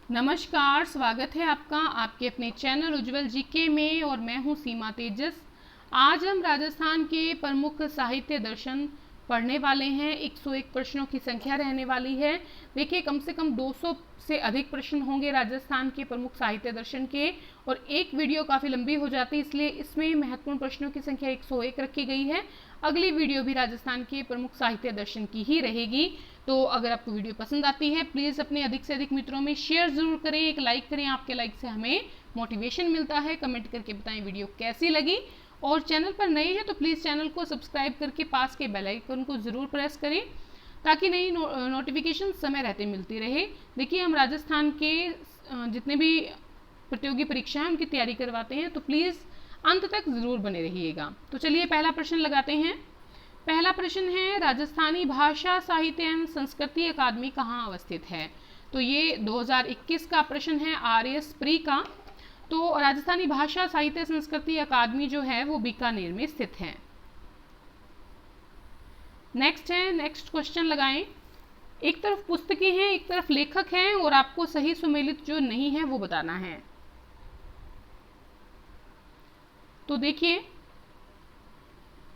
नमस्कार, स्वागत है आपका आपके अपने चैनल उज्जवल जीके में और मैं हूं सीमा तेजस। आज हम राजस्थान के प्रमुख साहित्य दर्शन पढ़ने वाले हैं। 101 प्रश्नों की संख्या रहने वाली है। देखिए, कम से कम 200 से अधिक प्रश्न होंगे राजस्थान के प्रमुख साहित्य दर्शन के, और एक वीडियो काफ़ी लंबी हो जाती है, इसलिए इसमें महत्वपूर्ण प्रश्नों की संख्या 101 रखी गई है। अगली वीडियो भी राजस्थान के प्रमुख साहित्य दर्शन की ही रहेगी। तो अगर आपको वीडियो पसंद आती है, प्लीज़ अपने अधिक से अधिक मित्रों में शेयर ज़रूर करें, एक लाइक करें। आपके लाइक से हमें मोटिवेशन मिलता है। कमेंट करके बताएं वीडियो कैसी लगी, और चैनल पर नए हैं तो प्लीज़ चैनल को सब्सक्राइब करके पास के बेल आइकन को ज़रूर प्रेस करें ताकि नई नोटिफिकेशन समय रहते मिलती रहे। देखिए, हम राजस्थान के जितने भी प्रतियोगी परीक्षा हैं उनकी तैयारी करवाते हैं, तो प्लीज़ अंत तक ज़रूर बने रहिएगा। तो चलिए पहला प्रश्न लगाते हैं। पहला प्रश्न है, राजस्थानी भाषा साहित्य एवं संस्कृति अकादमी कहाँ अवस्थित है? तो ये 2021 का प्रश्न है RS प्री का। तो राजस्थानी भाषा साहित्य संस्कृति अकादमी जो है वो बीकानेर में स्थित है। नेक्स्ट क्वेश्चन लगाएं। एक तरफ पुस्तकें हैं, एक तरफ लेखक हैं, और आपको सही सुमेलित जो नहीं है वो बताना है। तो देखिए,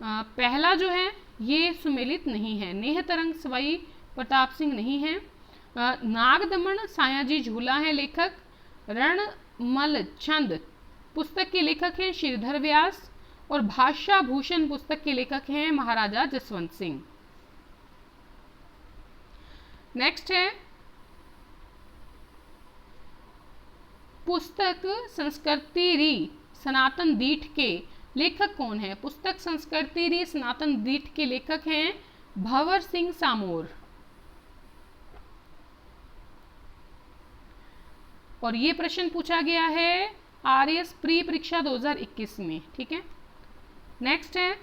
पहला जो है ये सुमेलित नहीं है। नेह तरंग सवाई प्रताप सिंह नहीं है। नागदमन सायाजी झूला है लेखक। रणमल छंद पुस्तक के लेखक हैं श्रीधर व्यास, और भाषा भूषण पुस्तक के लेखक हैं महाराजा जसवंत सिंह। नेक्स्ट है, पुस्तक संस्कृति री सनातन दीठ के लेखक कौन है? पुस्तक संस्कृति री सनातन दीठ के लेखक हैं भंवर सिंह सामोर। और ये प्रश्न पूछा गया है RS प्री परीक्षा 2021 में। ठीक है। नेक्स्ट है,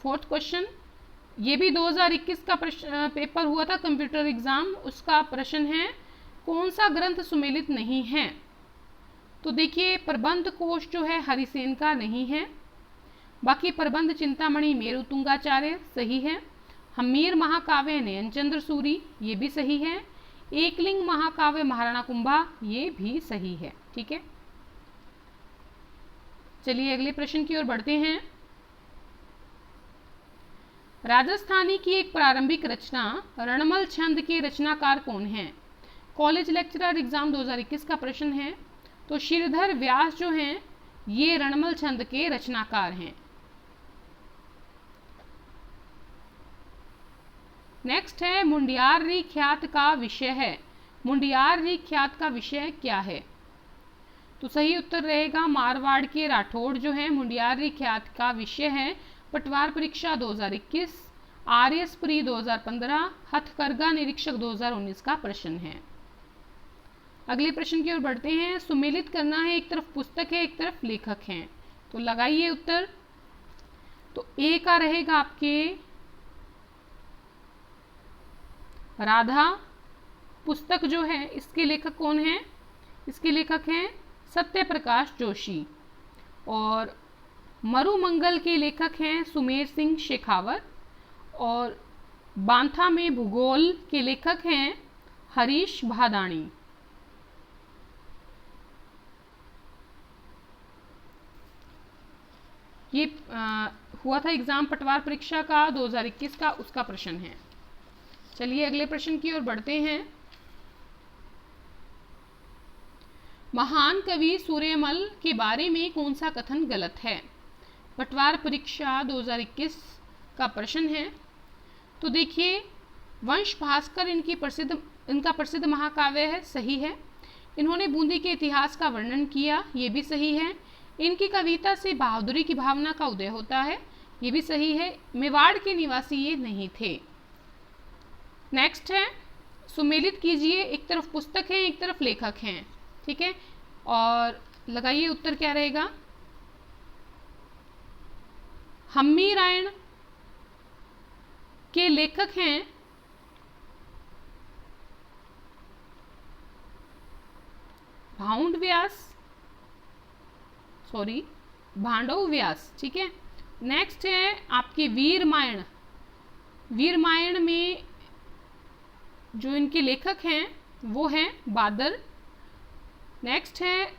फोर्थ क्वेश्चन। ये भी 2021 का पेपर हुआ था, कंप्यूटर एग्जाम, उसका प्रश्न है कौन सा ग्रंथ सुमेलित नहीं है? तो देखिए, प्रबंध कोश जो है हरिसेन का नहीं है। बाकी प्रबंध चिंतामणि मेरु तुंगाचार्य सही है। हमीर महाकाव्य नयनचंद्र सूरी ये भी सही है। एकलिंग महाकाव्य महाराणा कुंभा ये भी सही है। ठीक है, चलिए अगले प्रश्न की ओर बढ़ते हैं। राजस्थानी की एक प्रारंभिक रचना रणमल छंद के रचनाकार कौन हैं? कॉलेज लेक्चरर एग्जाम 2021 का प्रश्न है। तो श्रीधर व्यास जो हैं ये रणमल छंद के रचनाकार हैं। नेक्स्ट है, मुंडियारी ख्यात का विषय है। मुंडियारी ख्यात का विषय क्या है? तो सही उत्तर रहेगा मारवाड़ के राठौड़ जो है मुंडियारी ख्यात का विषय है। पटवार परीक्षा 2021, RS प्री 2015, हथकरघा निरीक्षक 2019 का प्रश्न है। अगले प्रश्न की ओर बढ़ते हैं। सुमेलित करना है, एक तरफ पुस्तक है एक तरफ लेखक हैं, तो लगाइए उत्तर। तो A का रहेगा आपके राधा। पुस्तक जो है इसके लेखक कौन है? इसके लेखक हैं सत्य प्रकाश जोशी। और मरुमंगल के लेखक हैं सुमेर सिंह शेखावत। और बांथा में भूगोल के लेखक हैं हरीश भादानी। ये हुआ था एग्जाम पटवार परीक्षा का 2021 का, उसका प्रश्न है। चलिए अगले प्रश्न की ओर बढ़ते हैं। महान कवि सूर्यमल के बारे में कौन सा कथन गलत है? पटवार परीक्षा 2021 का प्रश्न है। तो देखिए, वंश भास्कर इनका प्रसिद्ध महाकाव्य है, सही है। इन्होंने बूंदी के इतिहास का वर्णन किया, ये भी सही है। इनकी कविता से बहादुरी की भावना का उदय होता है, ये भी सही है। मेवाड़ के निवासी ये नहीं थे। नेक्स्ट है, सुमेलित कीजिए, एक तरफ पुस्तक है एक तरफ लेखक हैं। ठीक है, और लगाइए उत्तर क्या रहेगा। हम्मी रायण के लेखक हैं भांडव व्यास। ठीक है। नेक्स्ट है आपकी वीरमायण। वीरमायण में जो इनके लेखक हैं वो हैं बादर। नेक्स्ट है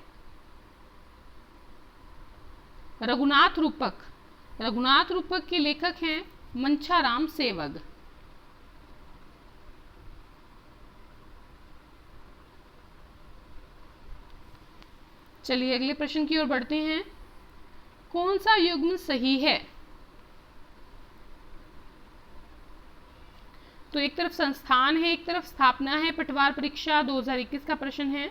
रघुनाथ रूपक। रघुनाथ रूपक के लेखक हैं मंछाराम सेवग। चलिए अगले प्रश्न की ओर बढ़ते हैं। कौन सा युग्म सही है? तो एक तरफ संस्थान है, एक तरफ स्थापना है। पटवार परीक्षा 2021 का प्रश्न है।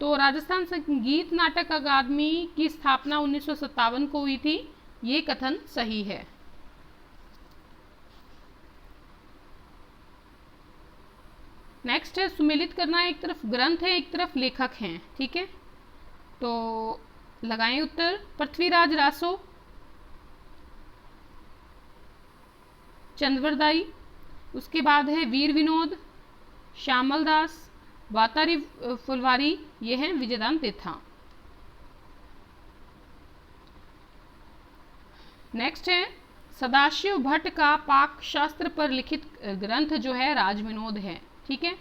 तो राजस्थान संगीत नाटक अकादमी की स्थापना 1957 को हुई थी, ये कथन सही है। नेक्स्ट है सुमेलित करना। एक तरफ ग्रंथ है, एक तरफ लेखक हैं, ठीक है। तो लगाएं उत्तर। पृथ्वीराज रासो, चंद्रवरदाई, उसके बाद है वीर विनोद, श्यामल दास, वातारी फुलवारी, ये हैं विजयदान तेथा। नेक्स्ट है सदाशिव भट्ट का पाक शास्त्र पर लिखित ग्रंथ जो है राजविनोद है, ठीक है।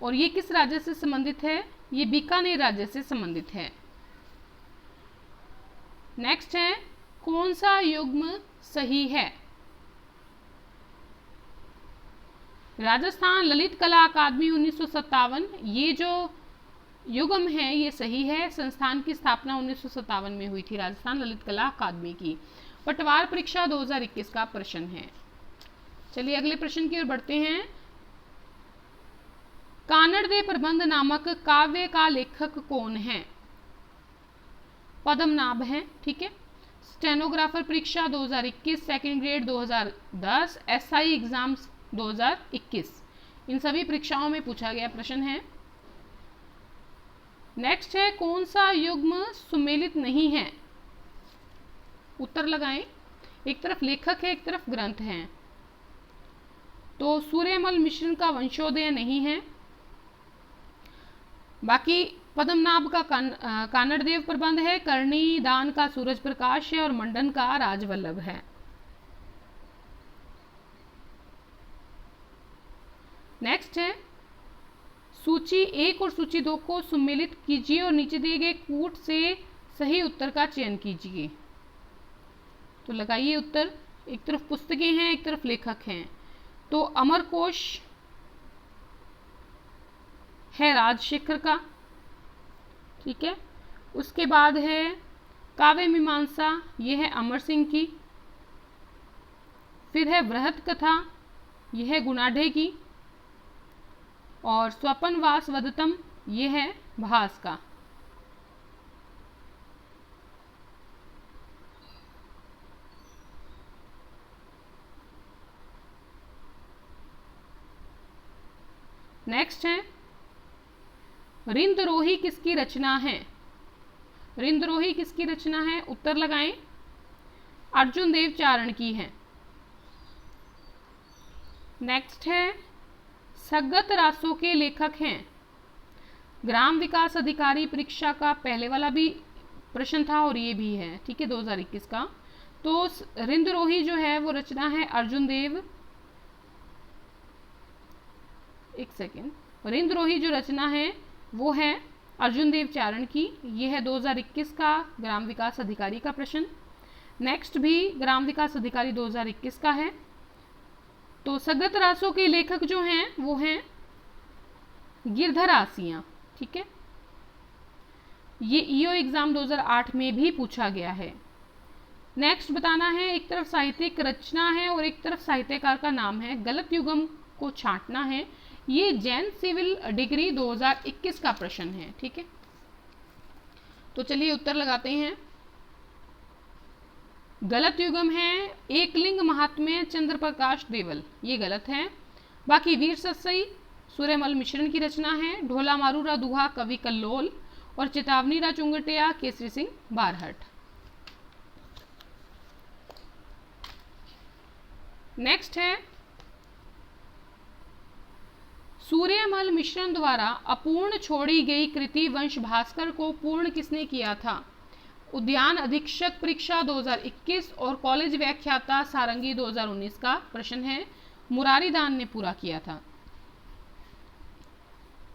और ये किस राज्य से संबंधित है? ये बीकानेर राज्य से संबंधित है। नेक्स्ट है कौन सा युग्म सही है? राजस्थान ललित कला अकादमी 1957, ये जो युग्म है ये सही है। संस्थान की स्थापना 1957 में हुई थी राजस्थान ललित कला अकादमी की। पटवार परीक्षा 2021 का प्रश्न है। चलिए अगले प्रश्न की ओर बढ़ते हैं। कानड़देव प्रबंध नामक काव्य का लेखक कौन है? पद्मनाभ हैं, ठीक है। स्टेनोग्राफर परीक्षा 2021, सेकंड ग्रेड 2010, एसआई एग्जाम्स 2021, इन सभी परीक्षाओं में पूछा गया प्रश्न है। नेक्स्ट है कौन सा युग्म सुमेलित नहीं है? उत्तर लगाएं। एक तरफ लेखक है, एक तरफ ग्रंथ है। तो सूर्यमल मिश्रण का वंशोदय नहीं है। बाकी पद्मनाभ का कानड़देव प्रबंध है, करणी दान का सूरज प्रकाश है और मंडन का राजवल्लभ है। नेक्स्ट है सूची 1 और सूची 2 को सुमेलित कीजिए और नीचे दिए गए कूट से सही उत्तर का चयन कीजिए। तो लगाइए उत्तर। एक तरफ पुस्तकें हैं, एक तरफ लेखक हैं। तो अमरकोश है राजशेखर का, ठीक है। उसके बाद है काव्य मीमांसा, ये है अमर सिंह की। फिर है बृहत कथा, यह है गुणाढे की। और स्वपनवास वदतम, ये है भास का। नेक्स्ट है रिंदरोही किसकी रचना है? रिंदरोही किसकी रचना है? उत्तर लगाएं। अर्जुन देव चारण की है। नेक्स्ट है सगत रासो के लेखक हैं। ग्राम विकास अधिकारी परीक्षा का पहले वाला भी प्रश्न था और ये भी है, ठीक है, 2021 का। तो रिंदरोही जो है वो रचना है अर्जुन देव, एक सेकेंड, रिंदरोही जो रचना है वो है अर्जुन देव चारण की। ये है 2021 का ग्राम विकास अधिकारी का प्रश्न। नेक्स्ट भी ग्राम विकास अधिकारी 2021 का है। तो सगत रासो के लेखक जो हैं वो हैं गिरधर आसिया, ठीक है। ये ईओ एग्जाम 2008 में भी पूछा गया है। नेक्स्ट बताना है, एक तरफ साहित्यिक रचना है और एक तरफ साहित्यकार का नाम है। गलत युग्म को छांटना है। ये जैन सिविल डिग्री 2021 का प्रश्न है, ठीक है। तो चलिए उत्तर लगाते हैं। गलत युग्म है एकलिंग महात्म्य चंद्र प्रकाश देवल, ये गलत है। बाकी वीर सत्सई सूर्यमल मिश्रण की रचना है। ढोला मारूरा दुहा कवि कल्लोल और चेतावनी रा चुंगटिया केसरी सिंह बारहट। नेक्स्ट है सूर्यमल मिश्रण द्वारा अपूर्ण छोड़ी गई कृति वंश भास्कर को पूर्ण किसने किया था? उद्यान अधीक्षक परीक्षा 2021 और कॉलेज व्याख्याता सारंगी 2019 का प्रश्न है। मुरारीदान ने पूरा किया था।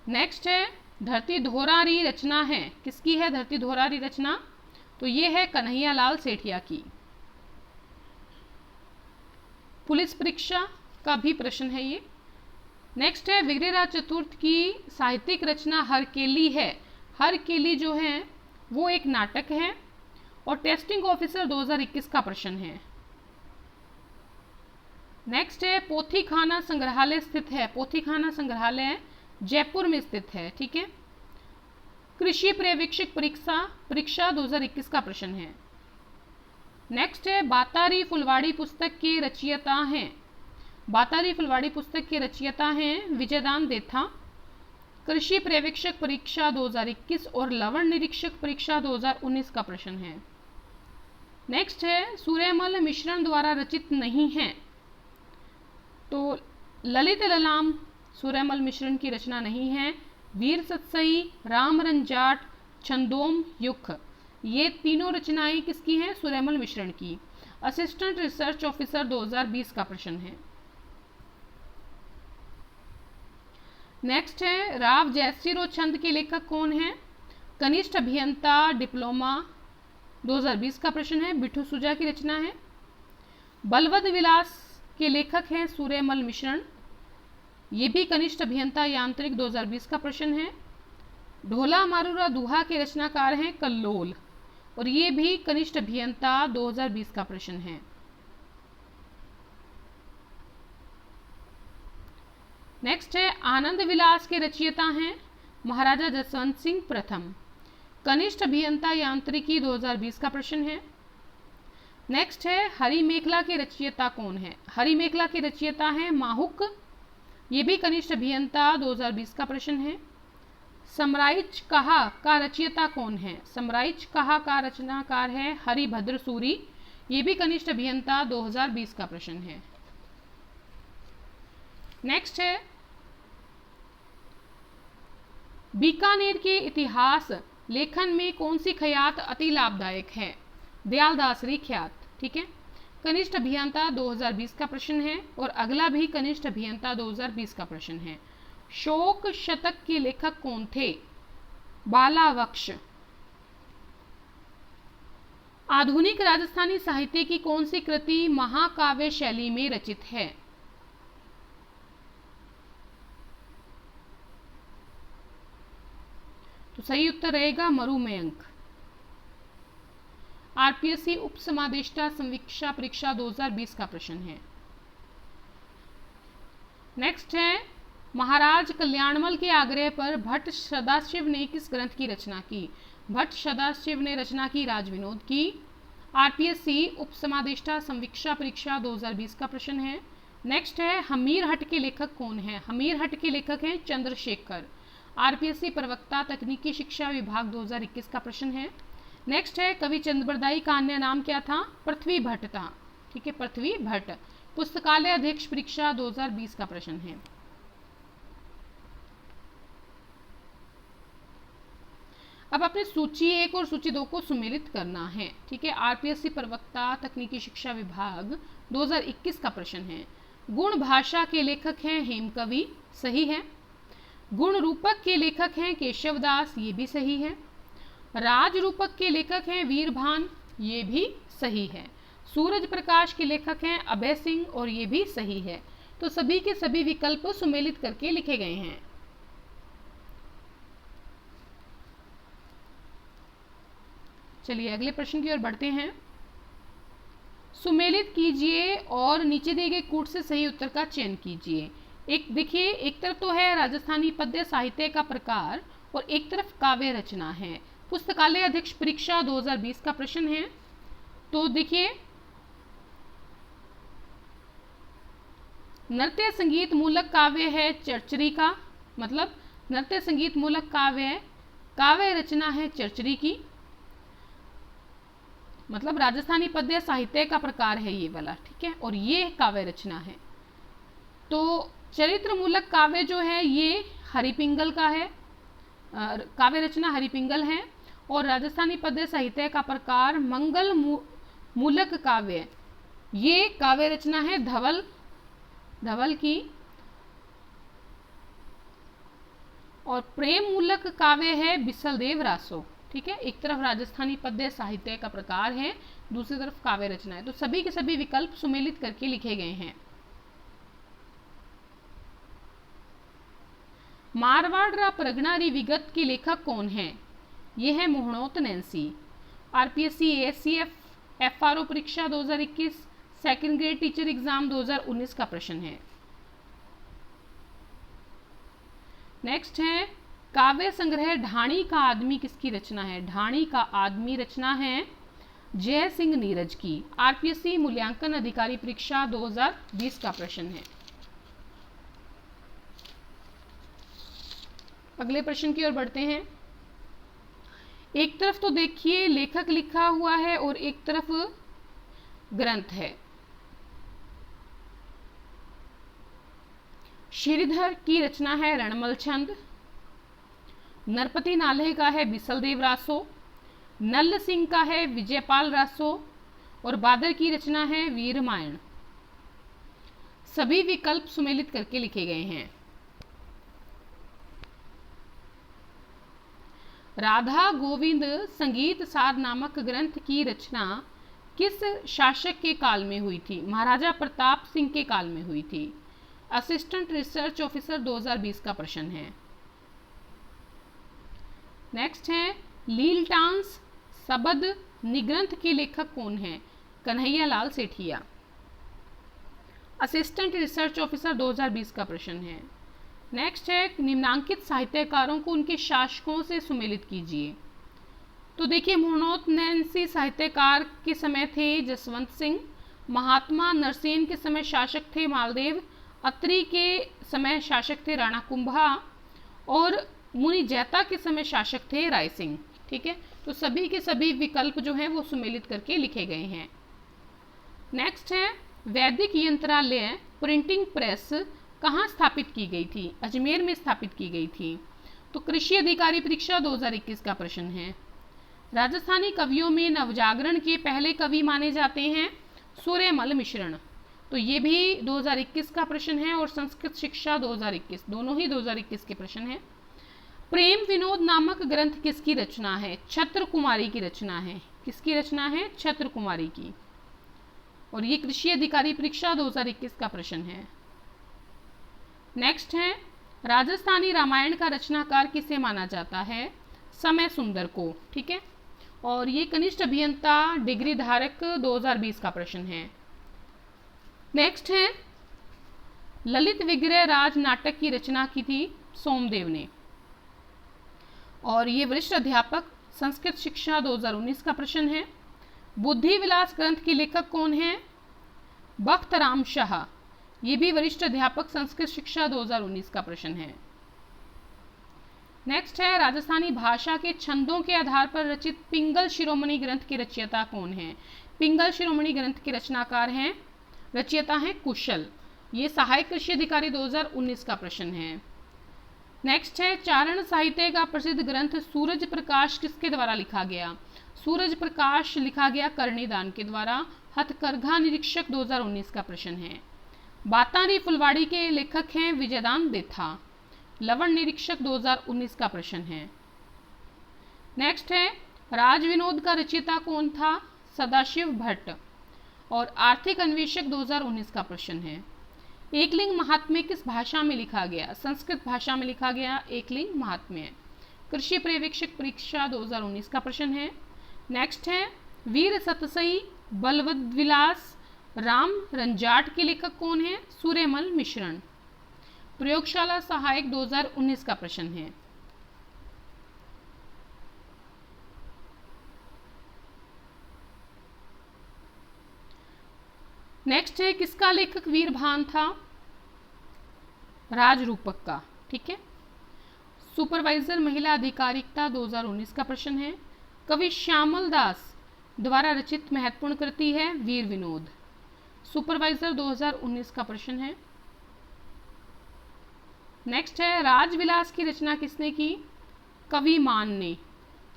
नेक्स्ट है धरती धोरारी रचना है, किसकी है धरती धोरारी रचना? तो ये है कन्हैयालाल सेठिया की। पुलिस परीक्षा का भी प्रश्न है ये। नेक्स्ट है विग्रहराज चतुर्थ की साहित्यिक रचना हरकेली है। हरकेली जो है वो एक नाटक है और टेस्टिंग ऑफिसर 2021 का प्रश्न है। नेक्स्ट है पोथी खाना संग्रहालय स्थित है। पोथी खाना संग्रहालय जयपुर में स्थित है, ठीक है। कृषि पर्यवेक्षक परीक्षा 2021 का प्रश्न है। नेक्स्ट है बातारी फुलवाड़ी पुस्तक के रचयिता हैं। बातारी फुलवाड़ी पुस्तक के रचयिता हैं विजयदान देथा। कृषि पर्यवेक्षक परीक्षा 2021 और लवण निरीक्षक परीक्षा 2019 का प्रश्न है। नेक्स्ट है सूर्यमल मिश्रण द्वारा रचित नहीं है। तो ललित ललाम सूर्यमल मिश्रण की रचना नहीं है। वीर सतसई, राम रंजाट, छंदोम युख, ये तीनों रचनाएं किसकी हैं? सूर्यमल मिश्रण की। असिस्टेंट रिसर्च ऑफिसर 2020 का प्रश्न है। नेक्स्ट है राव जयसिर और छंद के लेखक कौन है? कनिष्ठ अभियंता डिप्लोमा 2020 का प्रश्न है, बिट्ठू सुजा की रचना है। बलवद विलास के लेखक हैं सूर्यमल मिश्रण, ये भी कनिष्ठ अभियंता यांत्रिक 2020 का प्रश्न है। ढोला मारूरा दुहा के रचनाकार हैं कल्लोल, और ये भी कनिष्ठ अभियंता 2020 का प्रश्न है। नेक्स्ट है आनंद विलास के रचयिता हैं महाराजा जसवंत सिंह प्रथम, कनिष्ठ अभियंता यांत्रिकी 2020 का प्रश्न है। नेक्स्ट है हरि मेखला के रचयिता कौन है? हरि मेखला के रचयिता हैं माहुक, ये भी कनिष्ठ अभियंता 2020 का प्रश्न है। समराइच कहा का रचयिता कौन है? समराइच कहा का रचनाकार है हरिभद्र सूरी, ये भी कनिष्ठ अभियंता 2020 का प्रश्न है। नेक्स्ट है बीकानेर के इतिहास लेखन में कौन सी ख्यात अति लाभदायक है? दयालदासरी ख्यात, ठीक है। कनिष्ठ अभियंता 2020 का प्रश्न है और अगला भी कनिष्ठ अभियंता 2020 का प्रश्न है। शोक शतक के लेखक कौन थे? बालावक्ष। आधुनिक राजस्थानी साहित्य की कौन सी कृति महाकाव्य शैली में रचित है? तो सही उत्तर रहेगा मरुमयंक। आरपीएससी उप समादेष्टा संवीक्षा परीक्षा 2020 का प्रश्न है। नेक्स्ट है महाराज कल्याणमल के आग्रह पर भट्ट सदाशिव ने किस ग्रंथ की रचना की? भट्ट सदाशिव ने रचना की राजविनोद की। आरपीएससी उप समादेष्टा संवीक्षा परीक्षा 2020 का प्रश्न है। नेक्स्ट है हमीरहट के लेखक कौन है? हमीरहट के लेखक हैं चंद्रशेखर। आरपीएससी प्रवक्ता तकनीकी शिक्षा विभाग 2021 का प्रश्न है। नेक्स्ट है कवि चंद्रबरदाई का अन्य नाम क्या था? पृथ्वी भट्ट था, ठीक है, पृथ्वी भट्ट। पुस्तकालय अध्यक्ष परीक्षा 2020 का प्रश्न है। अब अपने सूची 1 और सूची 2 को सुमेलित करना है, ठीक है। आरपीएससी प्रवक्ता तकनीकी शिक्षा विभाग 2021 का प्रश्न है। गुण भाषा के लेखक हैं हेमकवि, सही है। गुण रूपक के लेखक हैं केशवदास, ये भी सही है। राज रूपक के लेखक हैं वीरभान, ये भी सही है। सूरज प्रकाश के लेखक हैं अभय सिंह, और ये भी सही है। तो सभी के सभी विकल्प सुमेलित करके लिखे गए हैं। चलिए अगले प्रश्न की ओर बढ़ते हैं। सुमेलित कीजिए और नीचे दिए गए कूट से सही उत्तर का चयन कीजिए। एक देखिए, एक तरफ तो है राजस्थानी पद्य साहित्य का प्रकार और एक तरफ काव्य रचना है। पुस्तकालय अध्यक्ष परीक्षा 2020 का प्रश्न है। तो देखिए, नृत्य संगीत मूलक काव्य है चरचरी का, मतलब नृत्य संगीत मूलक काव्य है, काव्य रचना है चरचरी की, मतलब राजस्थानी पद्य साहित्य का प्रकार है ये वाला, ठीक है, और ये काव्य रचना है। तो चरित्र मूलक काव्य जो है ये हरिपिंगल का है, काव्य रचना हरिपिंगल है, और राजस्थानी पद्य साहित्य का प्रकार मंगल मूलक काव्य, ये काव्य रचना है धवल धवल की। और प्रेम मूलक काव्य है बिसलदेव रासो। ठीक है, एक तरफ राजस्थानी पद्य साहित्य का प्रकार है, दूसरी तरफ काव्य रचना है। तो सभी के सभी विकल्प सुमेलित करके लिखे गए हैं। मारवाड़ रा परगना री विगत के लेखक कौन है? ये है मोहनोत नैन्सी। आरपीएससी, एएससीएफ, एफआरओ परीक्षा 2021, सेकंड ग्रेड टीचर एग्जाम 2019 का प्रश्न है। नेक्स्ट है काव्य संग्रह ढाणी का आदमी किसकी रचना है? ढाणी का आदमी रचना है जय सिंह नीरज की। आरपीएससी मूल्यांकन अधिकारी परीक्षा 2020 का प्रश्न है। अगले प्रश्न की ओर बढ़ते हैं। एक तरफ तो देखिए लेखक लिखा हुआ है और एक तरफ ग्रंथ है। श्रीधर की रचना है रणमल छंद, नरपति नाल्हे का है बिसलदेव रासो, नल्ल सिंह का है विजयपाल रासो और बादर की रचना है वीर रामायण। सभी विकल्प सुमेलित करके लिखे गए हैं। राधा गोविंद संगीत सार नामक ग्रंथ की रचना किस शासक के काल में हुई थी? महाराजा प्रताप सिंह के काल में हुई थी। असिस्टेंट रिसर्च ऑफिसर 2020 का प्रश्न है। नेक्स्ट है लीलटांस सबद निग्रंथ के लेखक कौन है? Kanhaiya Lal Sethia. Assistant research officer 2020 का प्रश्न है। नेक्स्ट है निम्नांकित साहित्यकारों को उनके शासकों से सुमेलित कीजिए। तो देखिए मोहनोत नैन्सी साहित्यकार के समय थे जसवंत सिंह, महात्मा नरसेन के समय शासक थे मालदेव, अत्रि के समय शासक थे राणा कुंभा और मुनि जैता के समय शासक थे राय सिंह। ठीक है, तो सभी के सभी विकल्प जो हैं वो सुमेलित करके लिखे गए हैं। नेक्स्ट है वैदिक यंत्रालय प्रिंटिंग प्रेस कहाँ स्थापित की गई थी? अजमेर में स्थापित की गई थी। तो कृषि अधिकारी परीक्षा 2021 का प्रश्न है। राजस्थानी कवियों में नवजागरण के पहले कवि माने जाते हैं सूर्यमल मिश्रण। तो ये भी 2021 का प्रश्न है और संस्कृत शिक्षा 2021, दोनों ही 2021 के प्रश्न हैं। प्रेम विनोद नामक ग्रंथ किसकी रचना है? छत्र कुमारी की रचना है। किसकी रचना है? छत्र कुमारी की। और ये कृषि अधिकारी परीक्षा 2021 का प्रश्न है। नेक्स्ट है राजस्थानी रामायण का रचनाकार किसे माना जाता है? समय सुंदर को। ठीक है, और ये कनिष्ठ अभियंता डिग्री धारक 2020 का प्रश्न है। नेक्स्ट है ललित विग्रह राज नाटक की रचना की थी सोमदेव ने। और ये वरिष्ठ अध्यापक संस्कृत शिक्षा 2019 का प्रश्न है। बुद्धि विलास ग्रंथ के लेखक कौन है? बख्त राम शाह। ये भी वरिष्ठ अध्यापक संस्कृत शिक्षा 2019 का प्रश्न है। नेक्स्ट है राजस्थानी भाषा के छंदों के आधार पर रचित पिंगल शिरोमणि ग्रंथ के रचयिता कौन है? पिंगल शिरोमणि ग्रंथ के रचनाकार हैं, रचयिता हैं कुशल। ये सहायक कृषि अधिकारी 2019 का प्रश्न है। नेक्स्ट है चारण साहित्य का प्रसिद्ध ग्रंथ सूरज प्रकाश किसके द्वारा लिखा गया? सूरज प्रकाश लिखा गया कर्णिदान के द्वारा। हथकरघा निरीक्षक 2019 का प्रश्न है। बातारी फुलवाड़ी के लेखक हैं विजयदान देथा। लवण निरीक्षक 2019 का प्रश्न है। नेक्स्ट है राज विनोद का रचयिता कौन था? सदाशिव भट्ट। और आर्थिक अन्वेषक 2019 का प्रश्न है। एकलिंग महात्म्य किस भाषा में लिखा गया? संस्कृत भाषा में लिखा गया एकलिंग महात्म्य। कृषि पर्यवेक्षक परीक्षा 2019 का प्रश्न है। नेक्स्ट है वीर सतसई बलवदविलास राम रंजाट के लेखक कौन है? सूर्यमल मिश्रण। प्रयोगशाला सहायक 2019 का प्रश्न है। नेक्स्ट है किसका लेखक वीरभान था? राजरूपक का। ठीक है, सुपरवाइजर महिला अधिकारिकता 2019 का प्रश्न है। कवि श्यामल दास द्वारा रचित महत्वपूर्ण कृति है वीर विनोद। सुपरवाइजर 2019 का प्रश्न है। नेक्स्ट है राजविलास की रचना किसने की? कवि मान ने।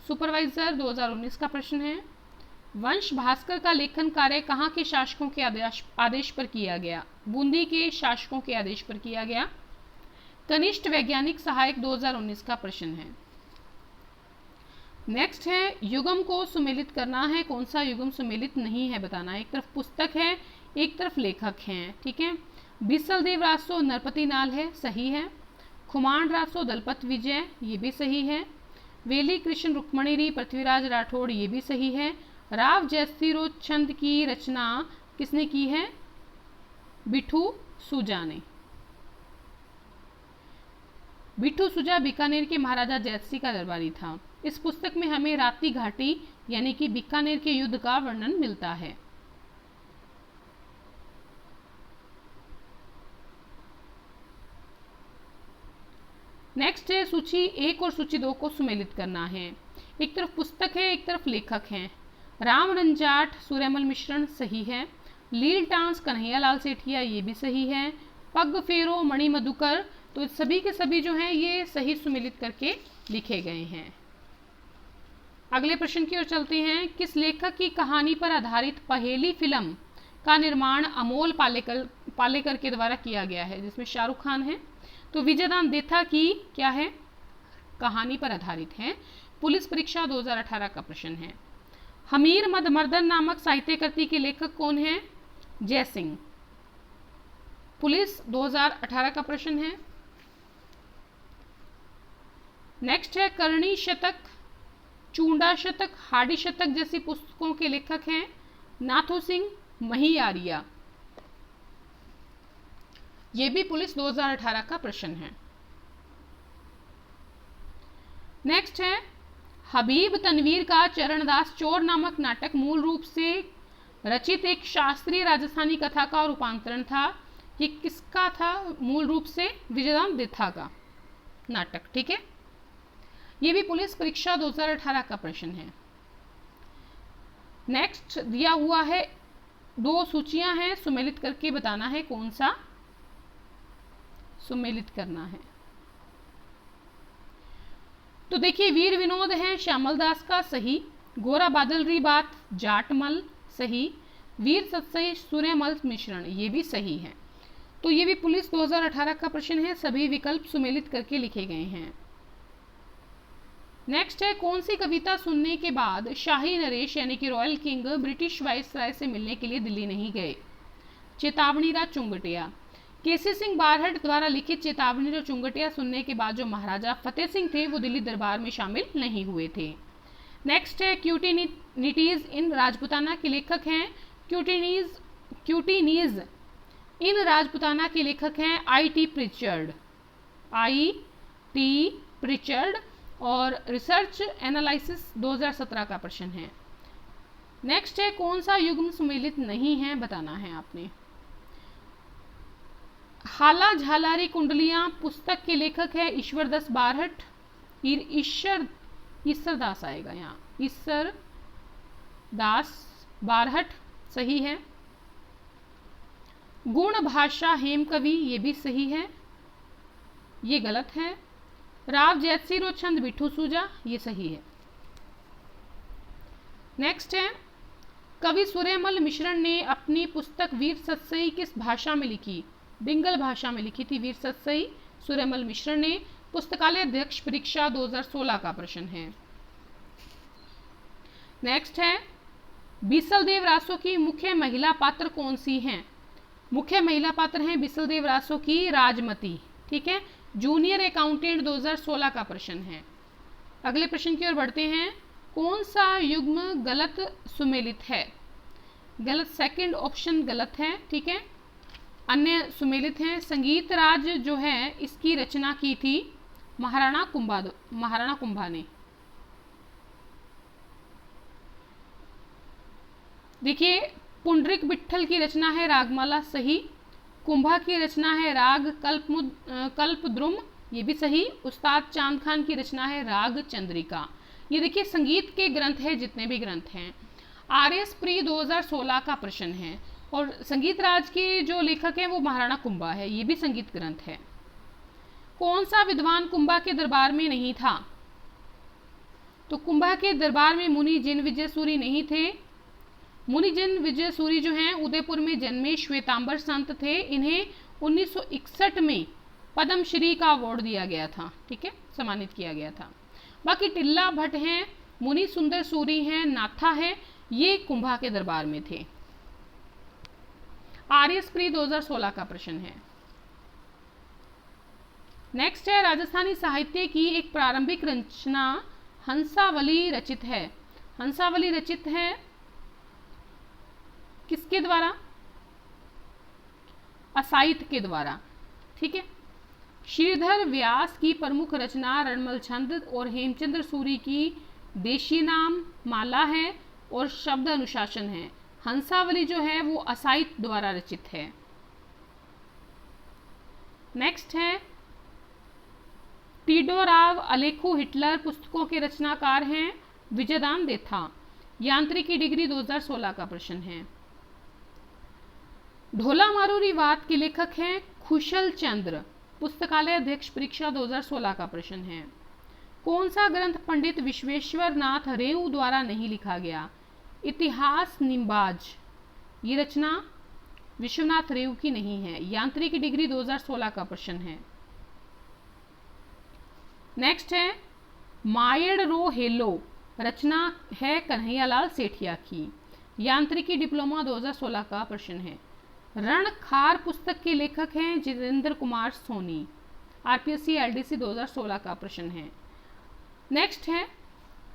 सुपरवाइजर 2019 का प्रश्न है। वंश भास्कर का लेखन कार्य कहाँ के शासकों के आदेश पर किया गया? बूंदी के शासकों के आदेश पर किया गया। कनिष्ठ वैज्ञानिक सहायक 2019 का प्रश्न है। नेक्स्ट है, युगम को सुमेलित करना है। कौन सा युगम सुमेलित नहीं है बताना है। एक तरफ पुस्तक है, एक तरफ लेखक हैं, ठीक है। बिसल देव रासो नरपति नाल है, सही है। खुमान रासो दलपत विजय, ये भी सही है। वेली कृष्ण रुक्मणीरी पृथ्वीराज राठौड़, ये भी सही है। राव जयसिरो छंद की रचना किसने की है? बिठू सुजा ने। बिठू सुजा बीकानेर के महाराजा जयसिंह का दरबारी था। इस पुस्तक में हमें राप्ती घाटी यानी कि बीकानेर के युद्ध का वर्णन मिलता है। नेक्स्ट है, सूची 1 और सूची 2 को सुमेलित करना है। एक तरफ पुस्तक है, एक तरफ लेखक हैं। राम रंजाट सूर्यमल मिश्रण, सही है। लील टांस कन्हैया लाल सेठिया, ये भी सही है। पग फेरो मणि मधुकर, तो सभी के सभी जो हैं ये सही सुमेलित करके लिखे गए हैं। अगले प्रश्न की ओर चलते हैं। किस लेखक की कहानी पर आधारित पहेली फिल्म का निर्माण अमोल पालेकर के द्वारा किया गया है, जिसमें शाहरुख खान है? तो विजयदान देथा की क्या है? कहानी पर आधारित है। पुलिस परीक्षा 2018 का प्रश्न है। हमीर मद मर्दन नामक साहित्य कृति के लेखक कौन है? जय सिंह। पुलिस 2018 का प्रश्न है। नेक्स्ट है, करणी शतक, चूंडा शतक, हाडी शतक जैसी पुस्तकों के लेखक हैं नाथू सिंह महियारिया। ये भी पुलिस 2018 का प्रश्न है। नेक्स्ट है, हबीब तनवीर का चरणदास चोर नामक नाटक मूल रूप से रचित एक शास्त्रीय राजस्थानी कथा का रूपांतरण था। ये किसका था मूल रूप से? विजयदान देथा का नाटक, ठीक है। ये भी पुलिस परीक्षा 2018 का प्रश्न है। नेक्स्ट दिया हुआ है 2 सूचियां हैं, सुमेलित करके बताना है कौन सा सुमेलित करना है। तो देखिए, वीर विनोद है श्यामल दास का, सही। गोरा बादल री बात जाटमल, सही। वीर सत्सई सूर्यमल मिश्रण, ये भी सही है। तो ये भी पुलिस 2018 का प्रश्न है। सभी विकल्प सुमेलित करके लिखे गए हैं। नेक्स्ट है, कौन सी कविता सुनने के बाद शाही नरेश यानी कि रॉयल किंग ब्रिटिश वाइसराय से मिलने के लिए दिल्ली नहीं गए? चेतावनी रा चुंगटिया। केसी सिंह बारहट द्वारा लिखित चेतावनी रा चुंगटिया सुनने के बाद जो महाराजा फतेह सिंह थे वो दिल्ली दरबार में शामिल नहीं हुए थे। नेक्स्ट है, क्यूटीनीज इन राजपुताना के लेखक हैं क्यूटीनीज इन राजपुताना के लेखक हैं आई.टी. प्रिचर्ड और रिसर्च एनालिसिस 2017 का प्रश्न है। नेक्स्ट है, कौन सा युग्म सुमेलित नहीं है बताना है आपने। हाला झालारी कुंडलियां पुस्तक के लेखक है ईश्वरदास बारहट। ईश्वरदास आएगा यहाँ, ईश्वरदास बारहट, सही है। गुण भाषा हेम कवि, ये भी सही है, ये गलत है। राव जयसिंह छंद बिठू सूजा, ये सही है। नेक्स्ट है, कवि सूर्यमल मिश्रण ने अपनी पुस्तक वीर सत्सई किस भाषा में लिखी? बिंगल भाषा में लिखी थी वीर सत्सई सूर्यमल मिश्रण ने। पुस्तकालय अध्यक्ष परीक्षा 2016 का प्रश्न है। नेक्स्ट है, बिसल देव रासो की मुख्य महिला पात्र कौन सी हैं? मुख्य महिला पात्र हैं बिसल देव रासो की राजमती, ठीक है। जूनियर अकाउंटेंट 2016 का प्रश्न है। अगले प्रश्न की ओर बढ़ते हैं। कौन सा युग्म गलत सुमेलित है? गलत, सेकंड ऑप्शन गलत है, ठीक है। अन्य सुमेलित हैं। संगीत राज जो है इसकी रचना की थी महाराणा कुंभा ने। देखिए, पुंडरिक विट्ठल की रचना है रागमाला, सही। कुंभा की रचना है राग कल्पद्रुम, ये भी सही। उस्ताद चांद खान की रचना है राग चंद्रिका। ये देखिए संगीत के ग्रंथ है जितने भी ग्रंथ हैं। आर.एस. प्री 2016 का प्रश्न है। और संगीत राज के जो लेखक हैं वो महाराणा कुंभा है, ये भी संगीत ग्रंथ है। कौन सा विद्वान कुंभा के दरबार में नहीं था? तो कुंभा के दरबार में मुनि जिन विजय सूरी नहीं थे, मुनिजन विजय सूरी जो हैं उदयपुर में जन्मे श्वेतांबर संत थे। इन्हें 1961 में पद्मश्री का अवार्ड दिया गया था, ठीक है, सम्मानित किया गया था। बाकी टिल्ला भट्ट हैं, मुनि सुंदर सूरी हैं, नाथा है, ये कुंभा के दरबार में थे। आर्यस्प्री 2016 का प्रश्न है। नेक्स्ट है, राजस्थानी साहित्य की एक प्रारंभिक रचना हंसावली रचित है। हंसावली रचित है किसके द्वारा? असाइथ के द्वारा, ठीक है। श्रीधर व्यास की प्रमुख रचना रणमल छंद और हेमचंद्र सूरी की देशी नाम माला है और शब्द अनुशासन है। हंसावली जो है वो असाइथ द्वारा रचित है। नेक्स्ट है, टीडोराव अलेखू हिटलर पुस्तकों के रचनाकार हैं। विजयदान देथा। यांत्रिकी डिग्री 2016 का प्रश्न है। ढोला मारूरी वाद के लेखक हैं खुशल चंद्र। पुस्तकालय अध्यक्ष परीक्षा 2016 का प्रश्न है। कौन सा ग्रंथ पंडित विश्वेश्वर नाथ रेऊ द्वारा नहीं लिखा गया? इतिहास निम्बाज। ये रचना विश्वनाथ रेऊ की नहीं है। यांत्रिकी डिग्री 2016 का प्रश्न है। नेक्स्ट है, मायड रो हेलो रचना है कन्हैयालाल सेठिया की। यांत्रिकी डिप्लोमा 2016 का प्रश्न है। रणखार पुस्तक के लेखक हैं जितेंद्र कुमार सोनी। आरपीएससी एलडीसी 2016 का प्रश्न है। नेक्स्ट है,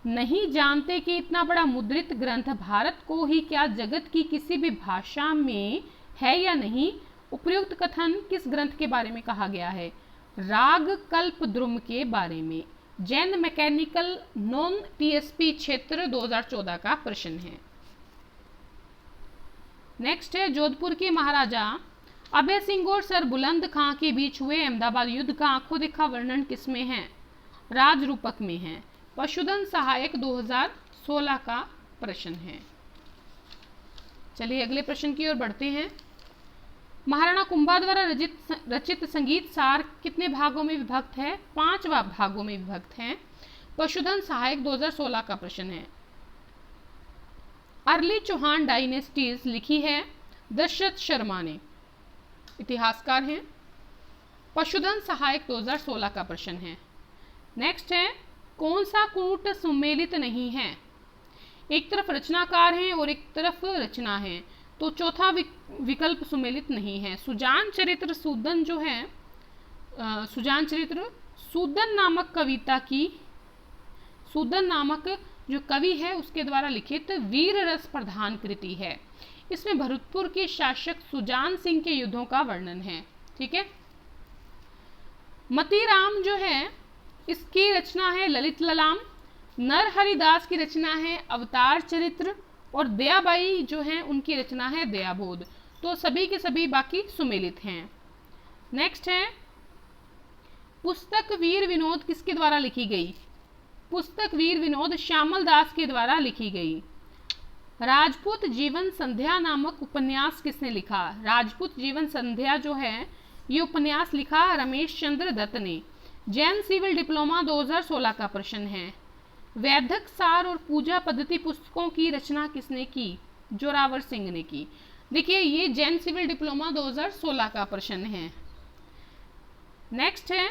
नहीं जानते कि इतना बड़ा मुद्रित ग्रंथ भारत को ही क्या जगत की किसी भी भाषा में है या नहीं? उपयुक्त कथन किस ग्रंथ के बारे में कहा गया है? राग कल्प द्रुम के बारे में। जैन मैकेनिकल नॉन टीएसपी क्षेत्र 2014 का प्रश्न है। नेक्स्ट है, जोधपुर के महाराजा अभय सिंह और सर बुलंद खां के बीच हुए अहमदाबाद युद्ध का आंखों देखा वर्णन किसमें है? राज रूपक में है। पशुधन सहायक 2016 का प्रश्न है। चलिए अगले प्रश्न की ओर बढ़ते हैं। महाराणा कुंभा द्वारा रचित संगीत सार कितने भागों में विभक्त है? 5 भागों में विभक्त है। पशुधन सहायक 2016 का प्रश्न है। अर्ली चौहान डायनेस्टीज लिखी है दशरथ शर्मा ने, इतिहासकार हैं। पशुधन सहायक 2016 का प्रश्न है। नेक्स्ट है, कौन सा कूट सुमेलित नहीं है? एक तरफ रचनाकार हैं और एक तरफ रचना है, तो चौथा विकल्प सुमेलित नहीं है। सुजान चरित्र सूदन जो है, सुजान चरित्र सूदन नामक कविता की, सूदन नामक जो कवि है उसके द्वारा लिखित वीर रस प्रधान कृति है। इसमें भरतपुर के शासक सुजान सिंह के युद्धों का वर्णन है, ठीक है। मतीराम जो है इसकी रचना है ललित ललाम। नरहरिदास की रचना है अवतार चरित्र और दयाबाई जो है उनकी रचना है दयाबोध। तो सभी के सभी बाकी सुमेलित हैं। नेक्स्ट है, पुस्तक वीर विनोद किसके द्वारा लिखी गई? पुस्तक वीर विनोद श्यामल दास के द्वारा लिखी गई। राजपूत जीवन संध्या नामक उपन्यास किसने लिखा? राजपूत जीवन संध्या जो है ये उपन्यास लिखा रमेश चंद्र दत्त ने। जैन सिविल डिप्लोमा 2016 का प्रश्न है। वैदिक सार और पूजा पद्धति पुस्तकों की रचना किसने की? जोरावर सिंह ने की। देखिए ये जैन सिविल डिप्लोमा 2016 का प्रश्न है। नेक्स्ट है,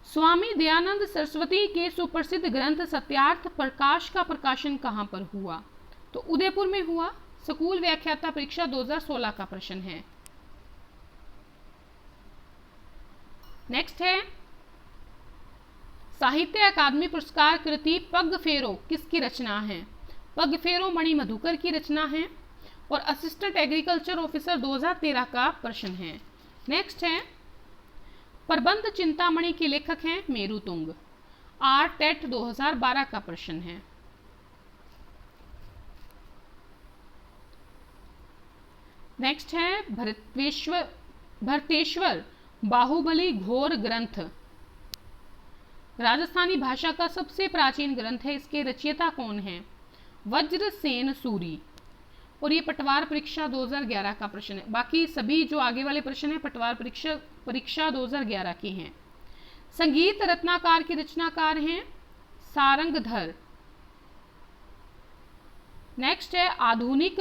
स्वामी दयानंद सरस्वती के सुप्रसिद्ध ग्रंथ सत्यार्थ प्रकाश का प्रकाशन कहां पर हुआ? तो उदयपुर में हुआ। स्कूल व्याख्याता परीक्षा 2016 का प्रश्न है। नेक्स्ट है, साहित्य अकादमी पुरस्कार कृति पग फेरो किसकी रचना है? पग फेरो मणि मधुकर की रचना है और असिस्टेंट एग्रीकल्चर ऑफिसर 2013 का प्रश्न है। नेक्स्ट है, प्रबंध चिंतामणि के लेखक हैं मेरुतुंग। टेट 2012 का प्रश्न है। नेक्स्ट है, भरतेश्वर बाहुबली घोर ग्रंथ राजस्थानी भाषा का सबसे प्राचीन ग्रंथ है। इसके रचयिता कौन है? वज्रसेन सूरी। और ये पटवार परीक्षा 2011 का प्रश्न है। बाकी सभी जो आगे वाले प्रश्न है पटवार परीक्षा 2011 की हैं। संगीत रत्नाकार के रचनाकार हैं सारंगधर। नेक्स्ट है आधुनिक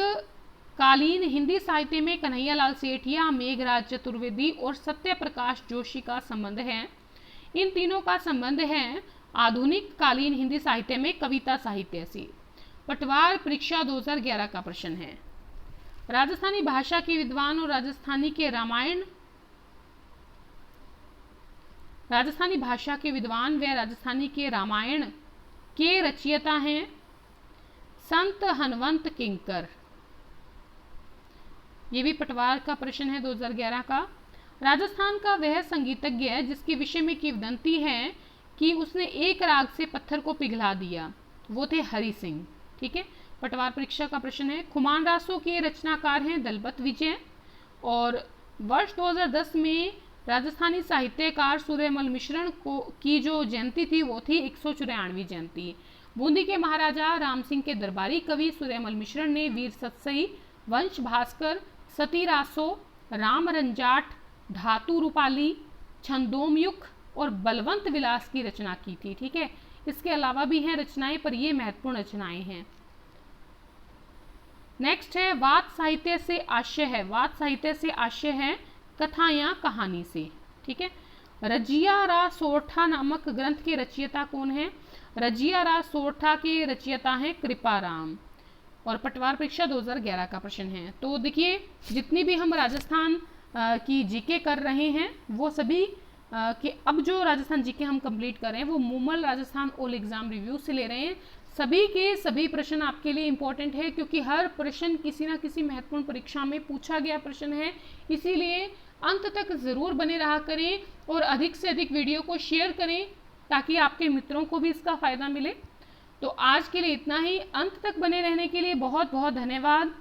कालीन हिंदी साहित्य में कन्हैयालाल सेठिया, मेघराज चतुर्वेदी और सत्य प्रकाश जोशी का संबंध है। इन तीनों का संबंध है आधुनिक कालीन हिंदी साहित्य में कविता साहित्य से। पटवार परीक्षा 2011 का प्रश्न है। राजस्थानी भाषा के विद्वान और राजस्थानी भाषा के विद्वान व राजस्थानी के रामायण के रचयिता हैं संत हनवंत किंकर। ये भी पटवार का प्रश्न है 2011 का। राजस्थान का वह संगीतज्ञ है जिसके विषय में किंवदंती है कि उसने एक राग से पत्थर को पिघला दिया, वो थे हरि सिंह। ठीक है, पटवार परीक्षा का प्रश्न है। खुमान रासों के रचनाकार हैं दलपत विजय। और वर्ष 2010 में राजस्थानी साहित्यकार सूर्यमल मिश्रण की जो जयंती थी वो थी 194वीं जयंती। बूंदी के महाराजा राम सिंह के दरबारी कवि सूर्यमल मिश्रण ने वीर सतसई, वंश भास्कर, सती रासो, राम रंजाट, धातु रूपाली, छंदोमयुग और बलवंत विलास की रचना की थी। ठीक है, इसके अलावा भी हैं रचनाएं, पर ये महत्वपूर्ण रचनाएं हैं। नेक्स्ट है वाद साहित्य से आशय है। वाद साहित्य से आशय है कथा या कहानी से। ठीक है, रजिया रा सोरठा नामक ग्रंथ के रचयिता कौन है? रजिया रा सोरठा के रचयिता हैं कृपाराम। और पटवार परीक्षा 2011 का प्रश्न है। तो देखिए, जितनी भी हम राजस्थान की जीके कर रहे हैं वो सभी कि अब जो राजस्थान जीके हम कंप्लीट कर रहे हैं वो Moomal Rajasthan all exam review से ले रहे हैं। सभी के सभी प्रश्न आपके लिए इंपॉर्टेंट है क्योंकि हर प्रश्न किसी ना किसी महत्वपूर्ण परीक्षा में पूछा गया प्रश्न है। इसीलिए अंत तक ज़रूर बने रहा करें और अधिक से अधिक वीडियो को शेयर करें ताकि आपके मित्रों को भी इसका फ़ायदा मिले। तो आज के लिए इतना ही। अंत तक बने रहने के लिए बहुत बहुत धन्यवाद।